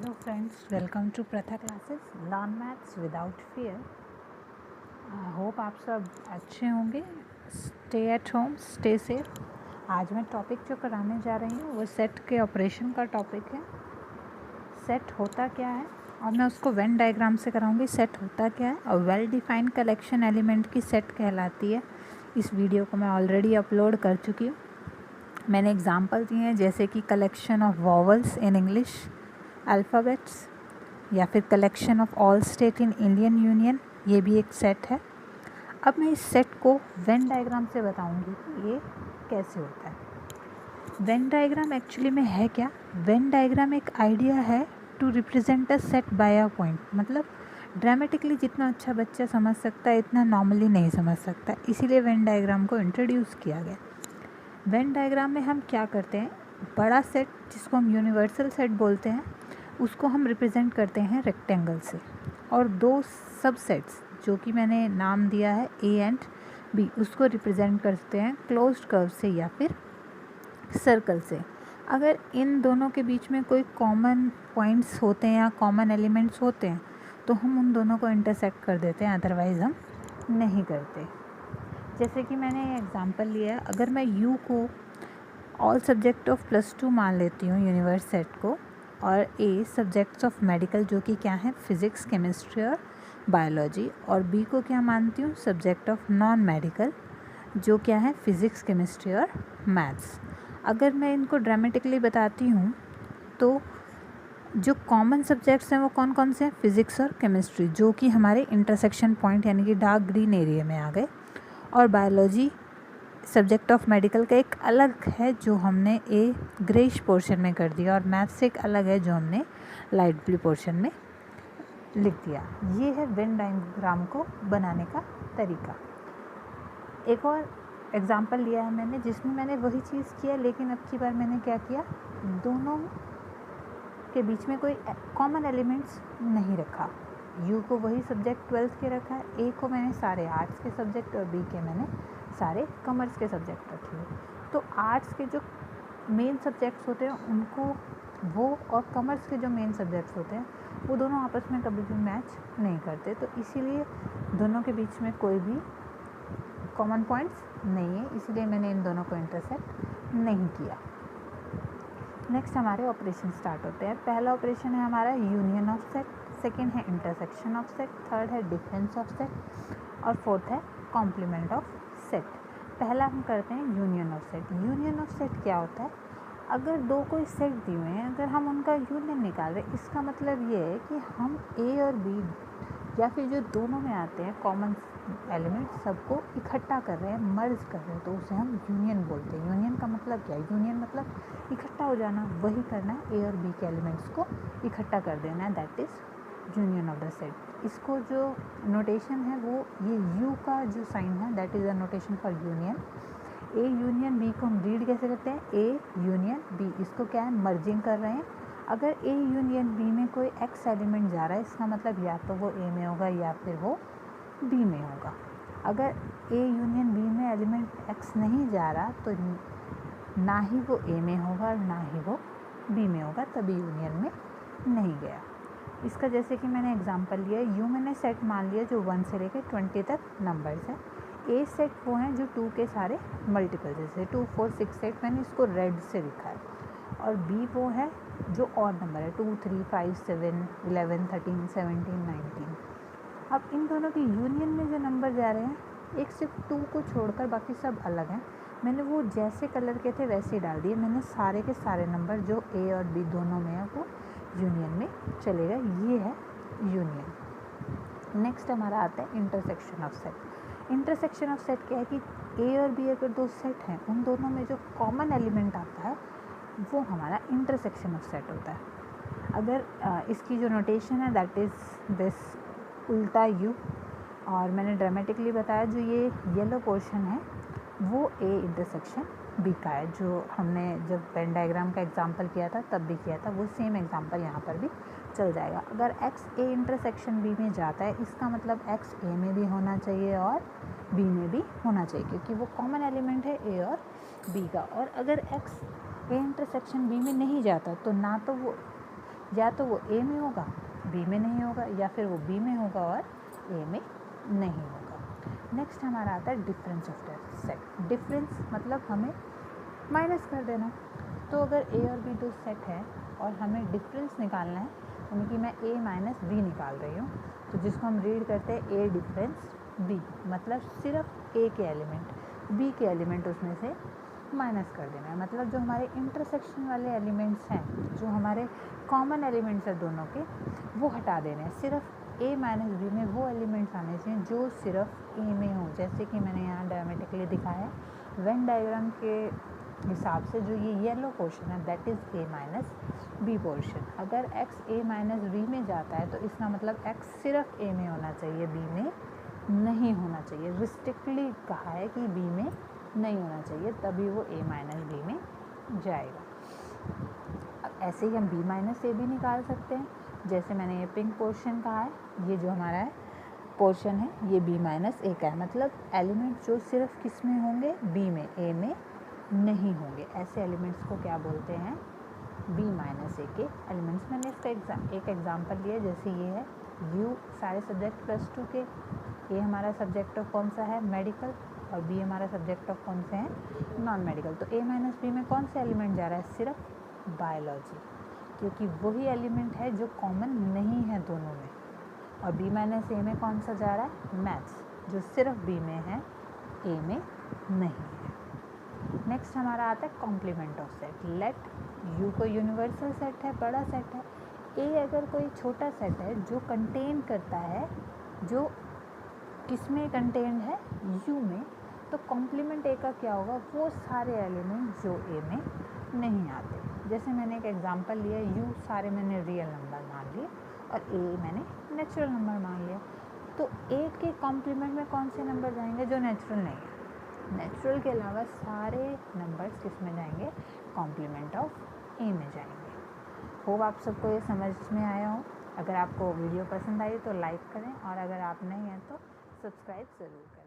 Hello friends, welcome to Pratha classes. Learn maths without fear. Hope आप सब अच्छे होंगे. Stay at home, stay safe. आज मैं टॉपिक जो कराने जा रही हूँ वो सेट के ऑपरेशन का टॉपिक है. सेट होता क्या है और मैं उसको वेन डायग्राम से कराऊंगी. सेट होता क्या है और वेल डिफाइंड कलेक्शन एलिमेंट की सेट कहलाती है. इस वीडियो को मैं ऑलरेडी अपलोड कर चुकी हूँ. मैंने एग्जाम्पल दिए हैं जैसे कि collection of vowels in English alphabets या फिर collection of all state in Indian union. ये भी एक सेट है. अब मैं इस सेट को वेन डायग्राम से बताऊंगी कि ये कैसे होता है. वेन डायग्राम एक्चुअली में है क्या. वेन डायग्राम एक आइडिया है to represent a set by a point. मतलब ड्रामेटिकली जितना अच्छा बच्चा समझ सकता है इतना नॉर्मली नहीं समझ सकता, इसीलिए वेन डायग्राम को इंट्रोड्यूस किया गया. वेन डायग्राम में हम क्या करते हैं, बड़ा सेट जिसको हम यूनिवर्सल सेट बोलते हैं उसको हम रिप्रेजेंट करते हैं रेक्टेंगल से, और दो सब सेट्स जो कि मैंने नाम दिया है ए एंड बी उसको रिप्रेजेंट करते हैं क्लोज्ड कर्व से या फिर सर्कल से. अगर इन दोनों के बीच में कोई कॉमन पॉइंट्स होते हैं या कॉमन एलिमेंट्स होते हैं तो हम उन दोनों को इंटरसेक्ट कर देते हैं, अदरवाइज़ हम नहीं करते. जैसे कि मैंने एग्जांपल लिया, अगर मैं यू को ऑल सब्जेक्ट ऑफ +2 मान लेती हूँ यूनिवर्स सेट को, और ए सब्जेक्ट्स ऑफ मेडिकल जो कि क्या है फिज़िक्स केमिस्ट्री और बायोलॉजी, और बी को क्या मानती हूँ सब्जेक्ट ऑफ नॉन मेडिकल जो क्या है फिज़िक्स केमिस्ट्री और मैथ्स. अगर मैं इनको ड्रामेटिकली बताती हूँ तो जो कॉमन सब्जेक्ट्स हैं वो कौन कौन से हैं, फिज़िक्स और केमिस्ट्री जो कि हमारे इंटरसेक्शन पॉइंट यानी कि डार्क ग्रीन एरिया में आ गए, और बायोलॉजी सब्जेक्ट ऑफ मेडिकल का एक अलग है जो हमने ए ग्रेइश पोर्शन में कर दिया, और मैथ्स एक अलग है जो हमने लाइट ब्लू पोर्शन में लिख दिया. ये है वेन डायग्राम को बनाने का तरीका. एक और एग्जांपल लिया है मैंने जिसमें मैंने वही चीज़ किया, लेकिन अब की बार मैंने क्या किया, दोनों के बीच में कोई कॉमन एलिमेंट्स नहीं रखा. यू को वही सब्जेक्ट 12th के रखा है, ए को मैंने सारे आर्ट्स के सब्जेक्ट और बी के मैंने सारे कॉमर्स के सब्जेक्ट रखे हैं. तो आर्ट्स के जो मेन सब्जेक्ट्स होते हैं उनको वो, और कॉमर्स के जो मेन सब्जेक्ट्स होते हैं वो दोनों आपस में कभी भी मैच नहीं करते, तो इसीलिए दोनों के बीच में कोई भी कॉमन पॉइंट्स नहीं है, इसलिए मैंने इन दोनों को इंटरसेक्ट नहीं किया. नेक्स्ट हमारे ऑपरेशन स्टार्ट होते हैं. पहला ऑपरेशन है हमारा यूनियन ऑफ सेट, सेकेंड है इंटरसेक्शन ऑफ सेट, थर्ड है डिफरेंस ऑफ सेट, और फोर्थ है कॉम्प्लीमेंट ऑफ सेट. पहला हम करते हैं union of set. Union of set क्या होता है, अगर दो कोई सेट दिए हुए हैं, अगर हम उनका यूनियन निकाल रहे हैं, इसका मतलब ये है कि हम ए और बी या फिर जो दोनों में आते हैं कॉमन एलिमेंट सबको इकट्ठा कर रहे हैं, मर्ज कर रहे हैं, तो उसे हम यूनियन बोलते हैं. यूनियन का मतलब क्या है, यूनियन मतलब इकट्ठा हो जाना, वही करना है, ए और बी के एलिमेंट्स को इकट्ठा कर देना है, that is union of the set. इसको जो नोटेशन है वो ये यू का जो साइन है that is a notation for union. A union B को हम रीड कैसे करते हैं, ए यूनियन बी, इसको क्या है मर्जिंग कर रहे हैं. अगर ए यूनियन बी में कोई एक्स एलिमेंट जा रहा है इसका मतलब या तो वो ए में होगा या फिर वो बी में होगा. अगर ए यूनियन बी में एलिमेंट एक्स नहीं जा रहा तो ना ही वो ए में होगा और ना ही वो बी में होगा, तभी यूनियन में नहीं गया. इसका जैसे कि मैंने एग्जांपल लिया, यू मैंने सेट मान लिया जो 1 से लेकर 20 तक नंबर्स हैं. ए सेट वो हैं जो 2 के सारे मल्टीपल, जैसे 2 4 6 8 मैंने इसको रेड से लिखा है, और बी वो है जो और नंबर है 2 3 5 7 11 13 17 19. अब इन दोनों की यूनियन में जो नंबर जा रहे हैं, एक सिर्फ 2 को छोड़कर बाकी सब अलग हैं, मैंने वो जैसे कलर के थे वैसे ही डाल दिए. मैंने सारे के सारे नंबर जो ए और बी दोनों में है वो यूनियन में चलेगा. ये है यूनियन. नेक्स्ट हमारा आता है intersection of set. Intersection of set क्या है कि ए और बी अगर दो सेट हैं उन दोनों में जो कॉमन एलिमेंट आता है वो हमारा इंटरसेक्शन ऑफ सेट होता है. अगर इसकी जो नोटेशन है दैट इज़ दिस उल्टा यू, और मैंने ड्रामेटिकली बताया जो ये येलो पोर्शन है वो ए इंटरसेक्शन बी का है, जो हमने जब वेन डायग्राम का एग्जांपल किया था तब भी किया था, वो सेम एग्जांपल यहाँ पर भी चल जाएगा. अगर एक्स ए इंटरसेक्शन बी में जाता है इसका मतलब एक्स ए में भी होना चाहिए और बी में भी होना चाहिए, क्योंकि वो कॉमन एलिमेंट है ए और बी का. और अगर एक्स ए इंटरसेक्शन बी में नहीं जाता तो ना तो वो या तो वो ए में होगा, बी में नहीं होगा, या फिर वो बी में होगा और ए में नहीं होगा। नेक्स्ट हमारा आता है difference of the set. Difference मतलब हमें माइनस कर देना। तो अगर ए और बी दो सेट है और हमें डिफरेंस निकालना है, यानी कि मैं ए माइनस बी निकाल रही हूँ, तो जिसको हम रीड करते हैं ए डिफरेंस बी, मतलब सिर्फ ए के एलिमेंट, बी के एलिमेंट उसमें से माइनस कर देना है। मतलब जो हमारे इंटरसेक्शन वाले एलिमेंट्स हैं, जो हमारे कॉमन एलिमेंट्स हैं दोनों के, वो हटा देने हैं। सिर्फ ए माइनस बी में वो एलिमेंट्स आने चाहिए जो सिर्फ ए में हो। जैसे कि मैंने यहाँ डायमेटिकली दिखाया है वेन डायग्राम के हिसाब से, जो ये येलो पोर्शन है that is A minus B portion. अगर x a माइनस बी में जाता है तो इसका मतलब x सिर्फ a में होना चाहिए, b में नहीं होना चाहिए। रिस्ट्रिक्टली कहा है कि b में नहीं होना चाहिए, तभी वो a माइनस बी में जाएगा। अब ऐसे ही हम b माइनस ए भी निकाल सकते हैं। जैसे मैंने ये पिंक पोर्शन कहा है, ये जो हमारा है पोर्शन है, ये b माइनस ए का है। मतलब एलिमेंट जो सिर्फ किस में होंगे, b में, a में नहीं होंगे। ऐसे एलिमेंट्स को क्या बोलते हैं, b माइनस ए के एलिमेंट्स। मैंने इसका एक एग्जांपल लिया, जैसे ये है u सारे सब्जेक्ट +2 के, ए हमारा सब्जेक्ट ऑफ कौन सा है, मेडिकल, और बी हमारा सब्जेक्ट ऑफ कौन से हैं, नॉन मेडिकल। तो ए माइनस बी में कौन सा एलिमेंट जा रहा है, सिर्फ बायोलॉजी, क्योंकि वही एलिमेंट है जो कॉमन नहीं है दोनों में। और बी माइनस ए में कौन सा जा रहा है, मैथ्स, जो सिर्फ बी में है, ए में नहीं है। नेक्स्ट हमारा आता है complement of set. Let U कोई यूनिवर्सल सेट है, बड़ा सेट है, ए अगर कोई छोटा सेट है जो कंटेन करता है, जो किस में कंटेन्ड है, यू में, तो कॉम्प्लीमेंट ए का क्या होगा, वो सारे एलिमेंट जो ए में नहीं आते। जैसे मैंने एक एग्जांपल लिया, यू सारे मैंने रियल नंबर मान लिए और ए मैंने नेचुरल नंबर मान लिया। तो ए के कॉम्प्लीमेंट में कौन से नंबर जाएंगे, जो नेचुरल नहीं है। नेचुरल के अलावा सारे नंबर्स किस में जाएंगे, कॉम्प्लीमेंट ऑफ ए में जाएंगे। होप आप सबको ये समझ में आया हो। अगर आपको वीडियो पसंद आई तो लाइक करें, और अगर आप नहीं हैं तो सब्सक्राइब ज़रूर करें।